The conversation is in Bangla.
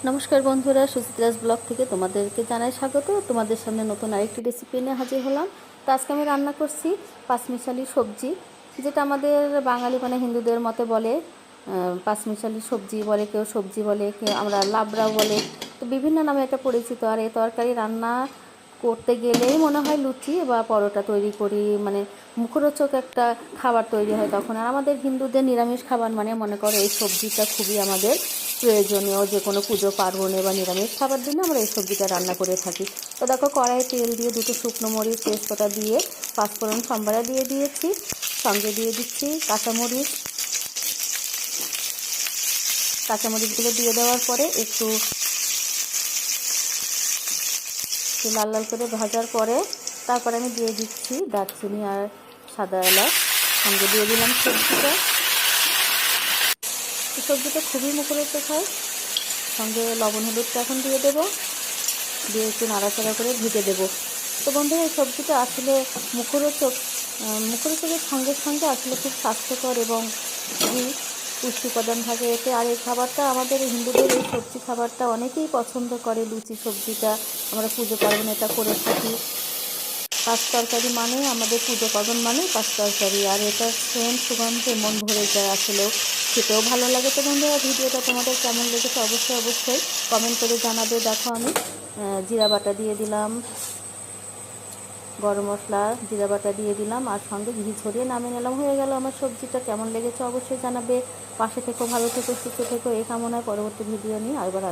নমস্কার বন্ধুরা, সুচিত্রাস ব্লগ থেকে তোমাদেরকে জানাই স্বাগত। তোমাদের সামনে নতুন আরেকটি রেসিপি নিয়ে হাজির হলাম। তো আজকে আমি রান্না করছি পাঁচমিশালি সবজি, যেটা আমাদের বাঙালি মানে হিন্দুদের মতে বলে পাঁচমিশালি সবজি বলে, কেউ সবজি বলে, কেউ আমরা লাবড়া বলে। তো বিভিন্ন নামে এটা পরিচিত। আর এই তরকারি রান্না করতে গেলেই মনে হয় লুচি বা পরোটা তৈরি করি, মানে মুখরোচক একটা খাবার তৈরি হয় তখন। আর আমাদের হিন্দুদের নিরামিষ খাবার মানে মনে করো এই সবজিটা খুবই আমাদের প্রয়োজনীয়। যে কোনো পুজো পার্বণে বা নিরামিষ খাবার দিনে আমরা এই সবজিটা রান্না করে থাকি। তো দেখো, কড়াইয়ে তেল দিয়ে দুটো শুকনো মরিচ তেজপাতা দিয়ে পাঁচফোড়ন সম্বারা দিয়ে দিয়েছি, সঙ্গে দিয়ে দিচ্ছি কাঁচামরিচ। কাঁচামরিচগুলো দিয়ে দেওয়ার পরে একটু লাল লাল করে ভাজার পরে তারপরে আমি দিয়ে দিচ্ছি দারচিনি আর সাদা এলাচ, সঙ্গে দিয়ে দিলাম সবজিটা। সবজিটা খুবই মুখরোচক হয়। সঙ্গে লবণ হলুদটা এখন দিয়ে দেবো, দিয়ে একটু নাড়াচাড়া করে ভেজে দেবো। তো বন্ধুরা, এই সবজিটা আসলে মুখরোচকের সঙ্গে সঙ্গে আসলে খুব স্বাস্থ্যকর এবং খুবই পুষ্টি উপাদান থাকে এতে। আর এই খাবারটা আমাদের হিন্দুদের এই সবজি খাবারটা অনেকেই পছন্দ করে। লুচি সবজিটা আমরা পুজো পার্বণে এটা করে থাকি। পাঁচ তরকারি মানে আমাদের পুজো পার্বণ মানে পাঁচ তরকারি, আর এটার সেন্ট সুগন্ধে মন ভরে যায়, আসলেও খেতেও ভালো লাগে। তো বন্ধুরা, ভিডিওটা তোমাদের কেমন লেগেছে অবশ্যই কমেন্ট করে জানাবে। দেখো, আমি জিরা বাটা দিয়ে দিলাম, গরম মশলা জিরা বাটা দিয়ে দিলাম, আর সঙ্গে ঘি ছড়িয়ে নামিয়ে নিলাম। হয়ে গেল আমার সবজিটা। কেমন লেগেছে অবশ্যই জানাবে। পাশে থেকো, ভালো থেকো, সুস্থ থেকো এই কামনায় পরবর্তী ভিডিও নিয়ে আবার